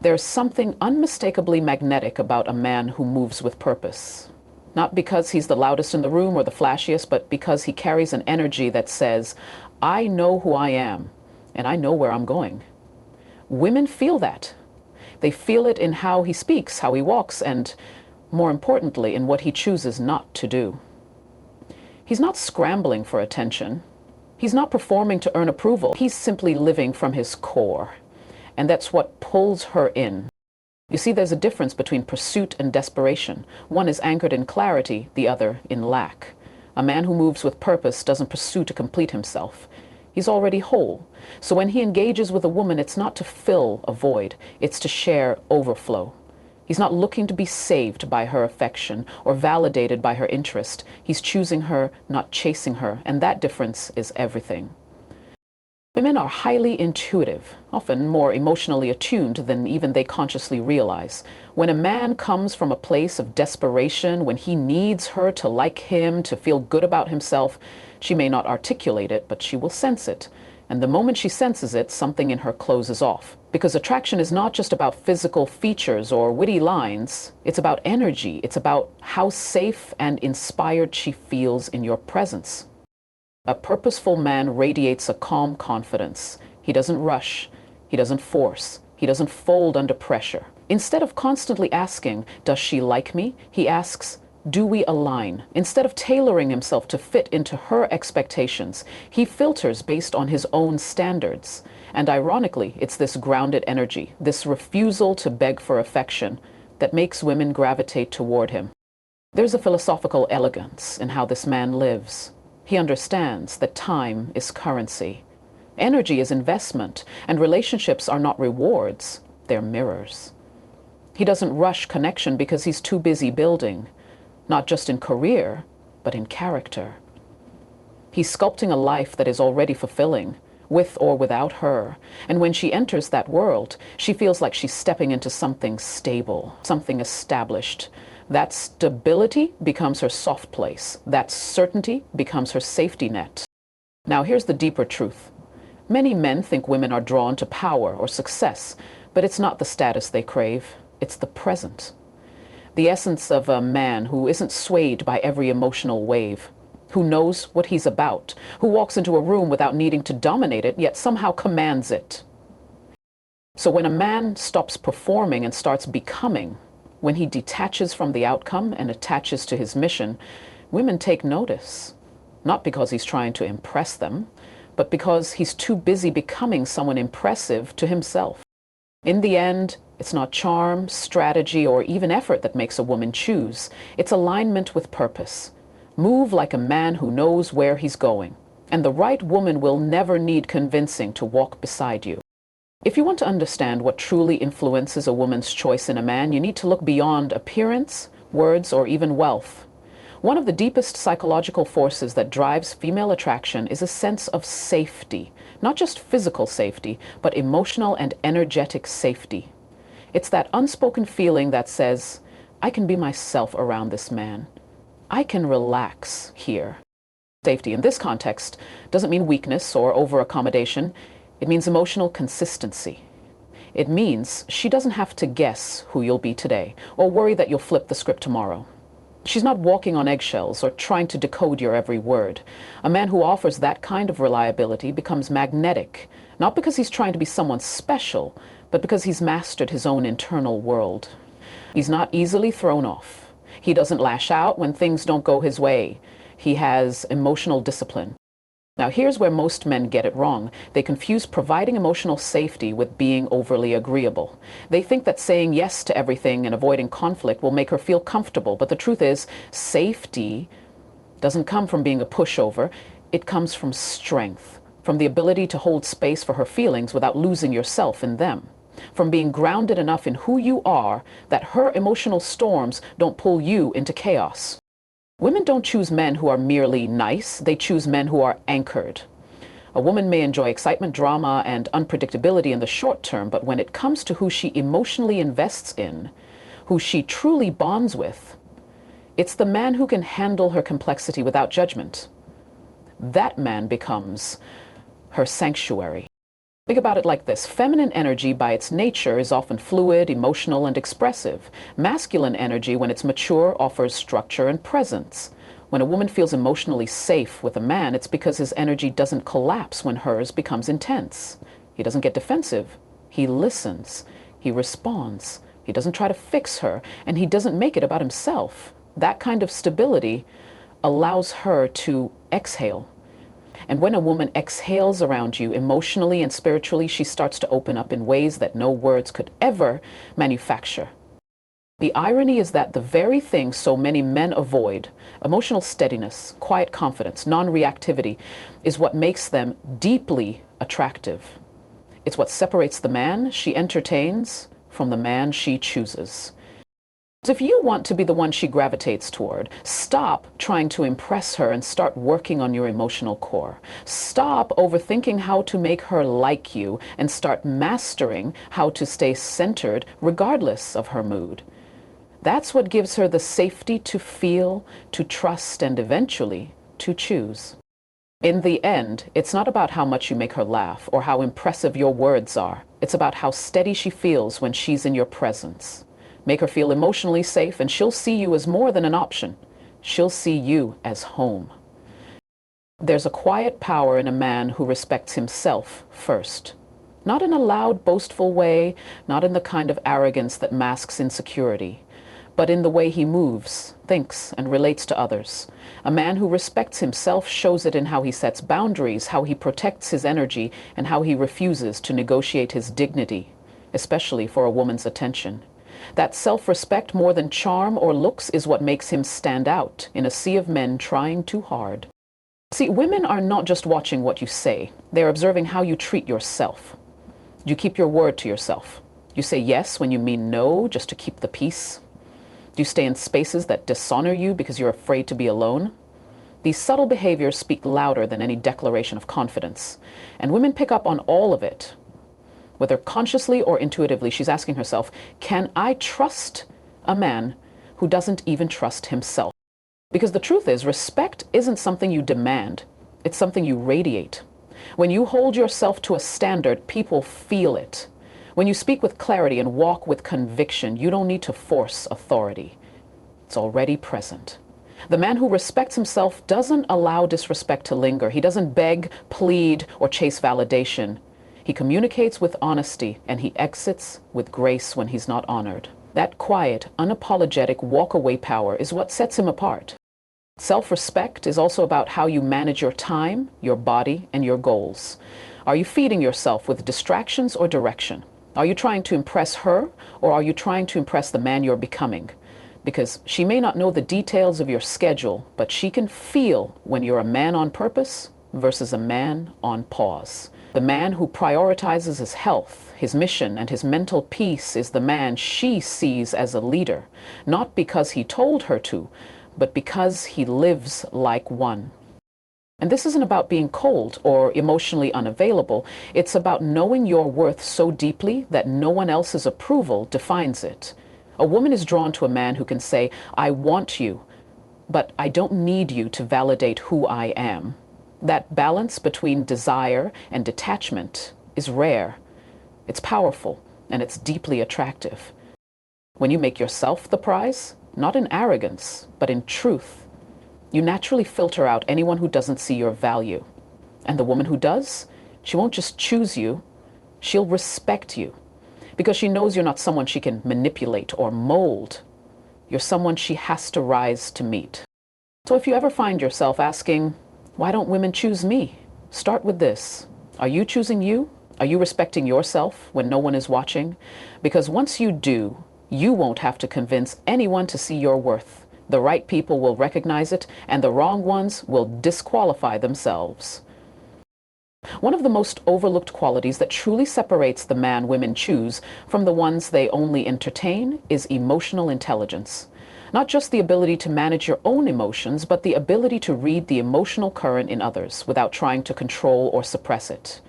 There's something unmistakably magnetic about a man who moves with purpose. Not because he's the loudest in the room or the flashiest, but because he carries an energy that says, I know who I am, and I know where I'm going. Women feel that. They feel it in how he speaks, how he walks, and more importantly, in what he chooses not to do. He's not scrambling for attention. He's not performing to earn approval. He's simply living from his core. And that's what pulls her in. You see, there's a difference between pursuit and desperation. One is anchored in clarity, the other in lack. A man who moves with purpose doesn't pursue to complete himself. He's already whole. So when he engages with a woman, it's not to fill a void, it's to share overflow. He's not looking to be saved by her affection or validated by her interest. He's choosing her, not chasing her, and that difference is everything. Women are highly intuitive, often more emotionally attuned than even they consciously realize. When a man comes from a place of desperation, when he needs her to like him, to feel good about himself, she may not articulate it, but she will sense it. And the moment she senses it, something in her closes off. Because attraction is not just about physical features or witty lines. It's about energy. It's about how safe and inspired she feels in your presence. A purposeful man radiates a calm confidence. He doesn't rush. He doesn't force. He doesn't fold under pressure. Instead of constantly asking, does she like me? He asks, do we align? Instead of tailoring himself to fit into her expectations, he filters based on his own standards. And ironically, it's this grounded energy, this refusal to beg for affection, that makes women gravitate toward him. There's a philosophical elegance in how this man lives. He understands that time is currency. Energy is investment, and relationships are not rewards, they're mirrors. He doesn't rush connection because he's too busy building. Not just in career, but in character. He's sculpting a life that is already fulfilling, with or without her. And when she enters that world, she feels like she's stepping into something stable, something established. That stability becomes her soft place. That certainty becomes her safety net. Now here's the deeper truth. Many men think women are drawn to power or success, but it's not the status they crave. It's the present. The essence of a man who isn't swayed by every emotional wave, who knows what he's about, who walks into a room without needing to dominate it, yet somehow commands it. So when a man stops performing and starts becoming, when he detaches from the outcome and attaches to his mission, women take notice. Not because he's trying to impress them, but because he's too busy becoming someone impressive to himself. In the end, it's not charm, strategy, or even effort that makes a woman choose. It's alignment with purpose. Move like a man who knows where he's going. And the right woman will never need convincing to walk beside you. If you want to understand what truly influences a woman's choice in a man, you need to look beyond appearance, words, or even wealth. One of the deepest psychological forces that drives female attraction is a sense of safety. Not just physical safety, but emotional and energetic safety. It's that unspoken feeling that says, I can be myself around this man. I can relax here. Safety in this context doesn't mean weakness or over-accommodation. It means emotional consistency. It means she doesn't have to guess who you'll be today or worry that you'll flip the script tomorrow. She's not walking on eggshells or trying to decode your every word. A man who offers that kind of reliability becomes magnetic, not because he's trying to be someone special, but because he's mastered his own internal world. He's not easily thrown off. He doesn't lash out when things don't go his way. He has emotional discipline. Now, here's where most men get it wrong. They confuse providing emotional safety with being overly agreeable. They think that saying yes to everything and avoiding conflict will make her feel comfortable. But the truth is, safety doesn't come from being a pushover. It comes from strength, from the ability to hold space for her feelings without losing yourself in them, from being grounded enough in who you are that her emotional storms don't pull you into chaos. Women don't choose men who are merely nice, they choose men who are anchored. A woman may enjoy excitement, drama, and unpredictability in the short term, but when it comes to who she emotionally invests in, who she truly bonds with, it's the man who can handle her complexity without judgment. That man becomes her sanctuary. Think about it like this. Feminine energy, by its nature, is often fluid, emotional, and expressive. Masculine energy, when it's mature, offers structure and presence. When a woman feels emotionally safe with a man, it's because his energy doesn't collapse when hers becomes intense. He doesn't get defensive. He listens. He responds. He doesn't try to fix her, and he doesn't make it about himself. That kind of stability allows her to exhale. And when a woman exhales around you emotionally and spiritually, she starts to open up in ways that no words could ever manufacture. The irony is that the very thing so many men avoid, emotional steadiness, quiet confidence, non-reactivity, is what makes them deeply attractive. It's what separates the man she entertains from the man she chooses. So if you want to be the one she gravitates toward, stop trying to impress her and start working on your emotional core. Stop overthinking how to make her like you and start mastering how to stay centered regardless of her mood. That's what gives her the safety to feel, to trust, and eventually to choose. In the end, it's not about how much you make her laugh or how impressive your words are. It's about how steady she feels when she's in your presence. Make her feel emotionally safe, and she'll see you as more than an option. She'll see you as home. There's a quiet power in a man who respects himself first. Not in a loud, boastful way, not in the kind of arrogance that masks insecurity, but in the way he moves, thinks, and relates to others. A man who respects himself shows it in how he sets boundaries, how he protects his energy, and how he refuses to negotiate his dignity, especially for a woman's attention. That self-respect, more than charm or looks, is what makes him stand out in a sea of men trying too hard. See, women are not just watching what you say. They're observing how you treat yourself. You keep your word to yourself. You say yes when you mean no, just to keep the peace. Do you stay in spaces that dishonor you because you're afraid to be alone? These subtle behaviors speak louder than any declaration of confidence. And women pick up on all of it. Whether consciously or intuitively, she's asking herself, can I trust a man who doesn't even trust himself? Because the truth is, respect isn't something you demand. It's something you radiate. When you hold yourself to a standard, people feel it. When you speak with clarity and walk with conviction, you don't need to force authority. It's already present. The man who respects himself doesn't allow disrespect to linger. He doesn't beg, plead, or chase validation. He communicates with honesty, and he exits with grace when he's not honored. That quiet, unapologetic walk-away power is what sets him apart. Self-respect is also about how you manage your time, your body, and your goals. Are you feeding yourself with distractions or direction? Are you trying to impress her, or are you trying to impress the man you're becoming? Because she may not know the details of your schedule, but she can feel when you're a man on purpose versus a man on pause. The man who prioritizes his health, his mission, and his mental peace is the man she sees as a leader, not because he told her to, but because he lives like one. And this isn't about being cold or emotionally unavailable. It's about knowing your worth so deeply that no one else's approval defines it. A woman is drawn to a man who can say, I want you, but I don't need you to validate who I am. That balance between desire and detachment is rare. It's powerful, and it's deeply attractive. When you make yourself the prize, not in arrogance, but in truth, you naturally filter out anyone who doesn't see your value. And the woman who does, she won't just choose you, she'll respect you. Because she knows you're not someone she can manipulate or mold. You're someone she has to rise to meet. So if you ever find yourself asking, why don't women choose me? Start with this. Are you choosing you? Are you respecting yourself when no one is watching? Because once you do, you won't have to convince anyone to see your worth. The right people will recognize it, and the wrong ones will disqualify themselves. One of the most overlooked qualities that truly separates the man women choose from the ones they only entertain is emotional intelligence. Not just the ability to manage your own emotions, but the ability to read the emotional current in others without trying to control or suppress it.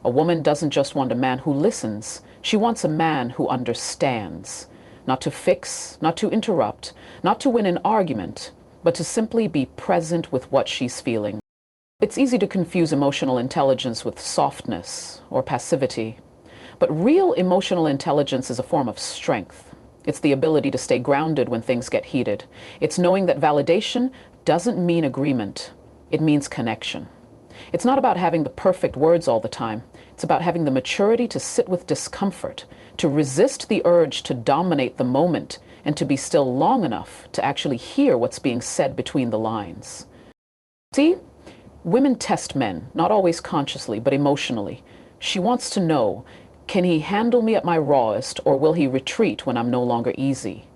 A woman doesn't just want a man who listens. She wants a man who understands. Not to fix, not to interrupt, not to win an argument, but to simply be present with what she's feeling. It's It's easy to confuse emotional intelligence with softness or passivity. But real emotional intelligence is a form of strength. It's the ability to stay grounded when things get heated. It's knowing that validation doesn't mean agreement. It means connection. It's not about having the perfect words all the time. It's about having the maturity to sit with discomfort, to resist the urge to dominate the moment, and to be still long enough to actually hear what's being said between the lines. See, women test men, not always consciously, but emotionally. She wants to know, can he handle me at my rawest, or will he retreat when I'm no longer easy?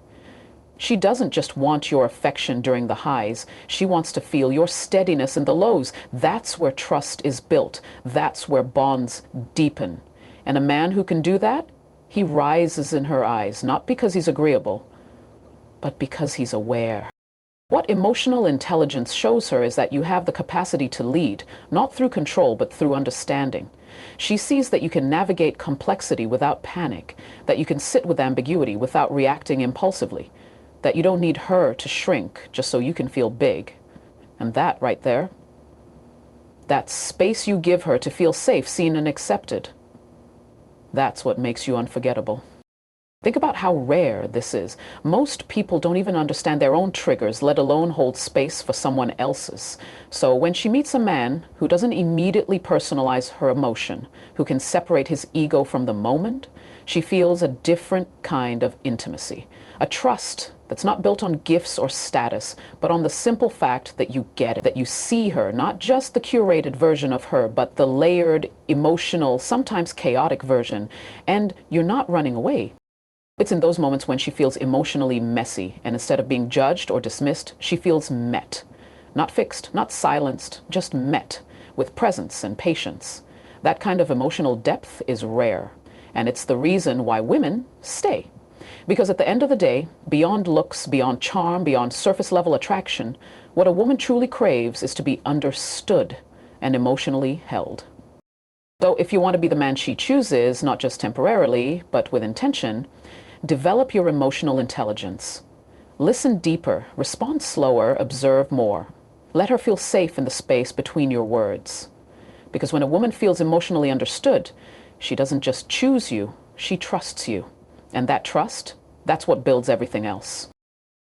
She doesn't just want your affection during the highs. She wants to feel your steadiness in the lows. That's where trust is built. That's where bonds deepen. And a man who can do that, he rises in her eyes, not because he's agreeable, but because he's aware. What emotional intelligence shows her is that you have the capacity to lead, not through control, but through understanding. She sees that you can navigate complexity without panic, that you can sit with ambiguity without reacting impulsively, that you don't need her to shrink just so you can feel big. And that right there, that space you give her to feel safe, seen, and accepted, that's what makes you unforgettable. Think about how rare this is. Most people don't even understand their own triggers, let alone hold space for someone else's. So when she meets a man who doesn't immediately personalize her emotion, who can separate his ego from the moment, she feels a different kind of intimacy. A trust that's not built on gifts or status, but on the simple fact that you get it, that you see her, not just the curated version of her, but the layered, emotional, sometimes chaotic version, and you're not running away. It's in those moments when she feels emotionally messy, and instead of being judged or dismissed, she feels met. Not fixed, not silenced, just met, with presence and patience. That kind of emotional depth is rare, and it's the reason why women stay. Because at the end of the day, beyond looks, beyond charm, beyond surface-level attraction, what a woman truly craves is to be understood and emotionally held. So if you want to be the man she chooses, not just temporarily, but with intention, develop your emotional intelligence. Listen deeper, respond slower, observe more. Let her feel safe in the space between your words. Because when a woman feels emotionally understood, she doesn't just choose you, she trusts you. And that trust, that's what builds everything else.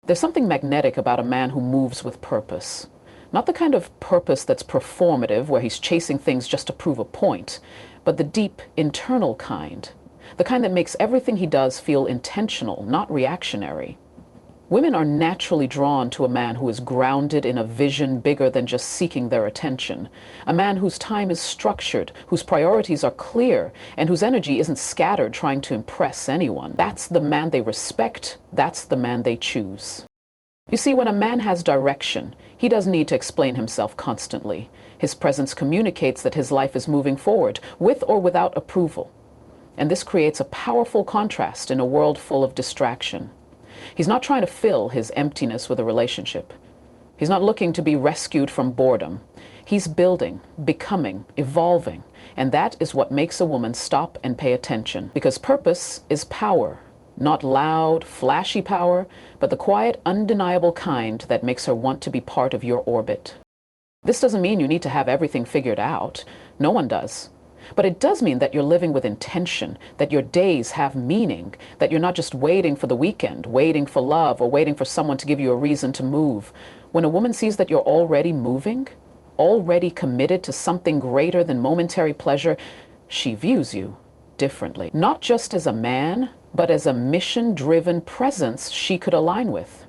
There's something magnetic about a man who moves with purpose. Not the kind of purpose that's performative, where he's chasing things just to prove a point, but the deep, internal kind. The kind that makes everything he does feel intentional, not reactionary. Women are naturally drawn to a man who is grounded in a vision bigger than just seeking their attention. A man whose time is structured, whose priorities are clear, and whose energy isn't scattered trying to impress anyone. That's the man they respect. That's the man they choose. You see, when a man has direction, he doesn't need to explain himself constantly. His presence communicates that his life is moving forward, with or without approval. And this creates a powerful contrast in a world full of distraction. He's not trying to fill his emptiness with a relationship. He's not looking to be rescued from boredom. He's building, becoming, evolving. And that is what makes a woman stop and pay attention. Because purpose is power. Not loud, flashy power, but the quiet, undeniable kind that makes her want to be part of your orbit. This doesn't mean you need to have everything figured out. No one does. But it does mean that you're living with intention, that your days have meaning, that you're not just waiting for the weekend, waiting for love, or waiting for someone to give you a reason to move. When a woman sees that you're already moving, already committed to something greater than momentary pleasure, she views you differently. Not just as a man, but as a mission-driven presence she could align with.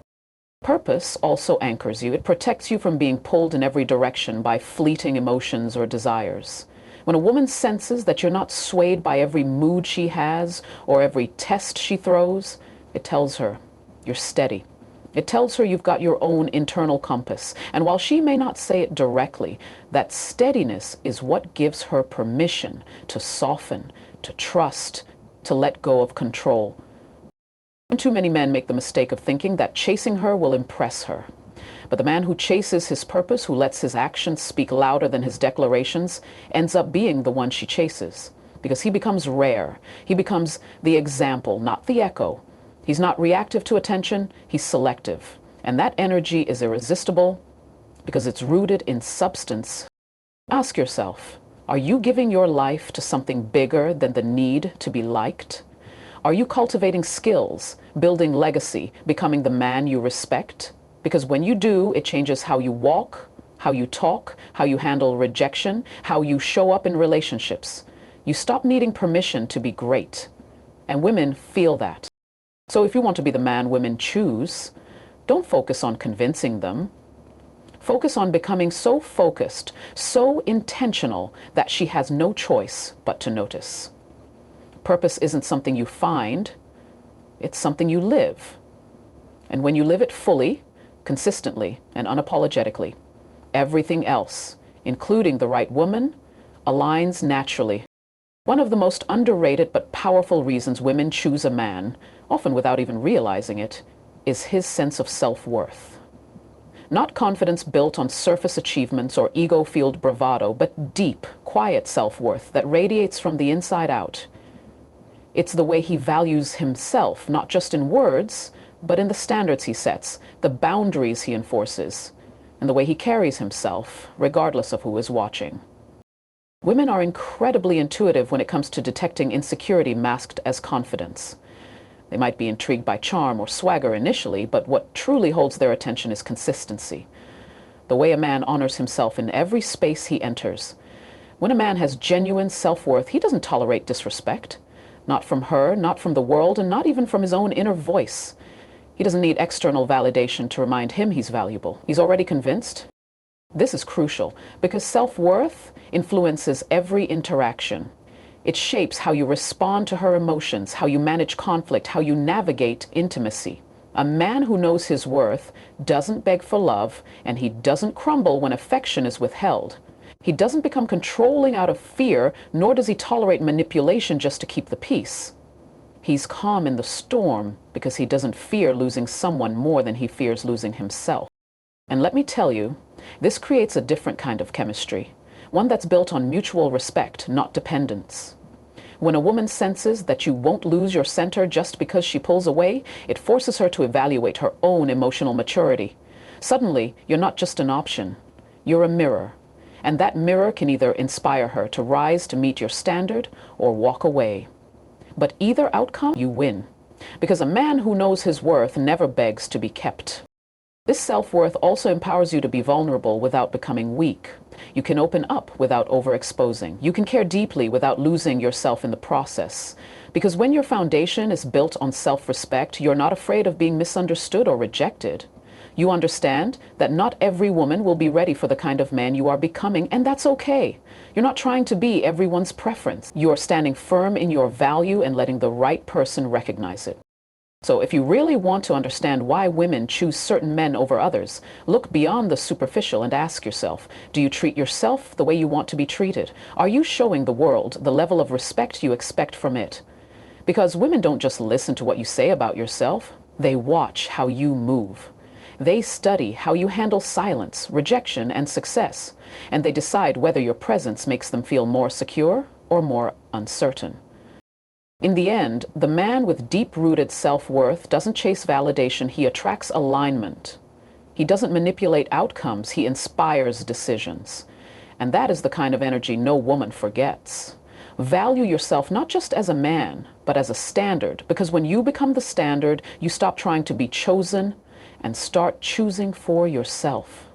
Purpose also anchors you. It protects you from being pulled in every direction by fleeting emotions or desires. When a woman senses that you're not swayed by every mood she has or every test she throws, it tells her you're steady. It tells her you've got your own internal compass. And while she may not say it directly, that steadiness is what gives her permission to soften, to trust, to let go of control. Too many men make the mistake of thinking that chasing her will impress her. But the man who chases his purpose, who lets his actions speak louder than his declarations, ends up being the one she chases. Because he becomes rare. He becomes the example, not the echo. He's not reactive to attention, he's selective. And that energy is irresistible because it's rooted in substance Ask yourself, are you giving your life to something bigger than the need to be liked? Are you cultivating skills, building legacy, becoming the man you respect? Because when you do, it changes how you walk, how you talk, how you handle rejection, how you show up in relationships. You stop needing permission to be great. And women feel that. So if you want to be the man women choose, don't focus on convincing them. Focus on becoming so focused, so intentional that she has no choice but to notice. Purpose isn't something you find, it's something you live. And when you live it fully, consistently, and unapologetically, everything else, including the right woman, aligns naturally. One of the most underrated but powerful reasons women choose a man, often without even realizing it, is his sense of self-worth. Not confidence built on surface achievements or ego-fueled bravado, but deep, quiet self-worth that radiates from the inside out. It's the way he values himself, not just in words, but in the standards he sets, the boundaries he enforces, and the way he carries himself, regardless of who is watching. Women are incredibly intuitive when it comes to detecting insecurity masked as confidence. They might be intrigued by charm or swagger initially, but what truly holds their attention is consistency. The way a man honors himself in every space he enters. When a man has genuine self-worth, he doesn't tolerate disrespect. Not from her, not from the world, and not even from his own inner voice. He doesn't need external validation to remind him he's valuable. He's already convinced. This is crucial because self-worth influences every interaction. It shapes how you respond to her emotions, how you manage conflict, how you navigate intimacy. A man who knows his worth doesn't beg for love, and he doesn't crumble when affection is withheld. He doesn't become controlling out of fear, nor does he tolerate manipulation just to keep the peace. He's calm in the storm because he doesn't fear losing someone more than he fears losing himself. And let me tell you, this creates a different kind of chemistry, one that's built on mutual respect, not dependence. When a woman senses that you won't lose your center just because she pulls away, it forces her to evaluate her own emotional maturity. Suddenly, you're not just an option, you're a mirror. And that mirror can either inspire her to rise to meet your standard or walk away. But either outcome, you win. Because a man who knows his worth never begs to be kept. This self-worth also empowers you to be vulnerable without becoming weak. You can open up without overexposing. You can care deeply without losing yourself in the process. Because when your foundation is built on self-respect, you're not afraid of being misunderstood or rejected. You understand that not every woman will be ready for the kind of man you are becoming, and that's okay. You're not trying to be everyone's preference. You're standing firm in your value and letting the right person recognize it. So if you really want to understand why women choose certain men over others, look beyond the superficial and ask yourself, do you treat yourself the way you want to be treated? Are you showing the world the level of respect you expect from it? Because women don't just listen to what you say about yourself, they watch how you move. They study how you handle silence, rejection, and success, and they decide whether your presence makes them feel more secure or more uncertain. In the end, the man with deep-rooted self-worth doesn't chase validation, he attracts alignment. He doesn't manipulate outcomes, he inspires decisions. And that is the kind of energy no woman forgets. Value yourself not just as a man, but as a standard, because when you become the standard, you stop trying to be chosen and start choosing for yourself.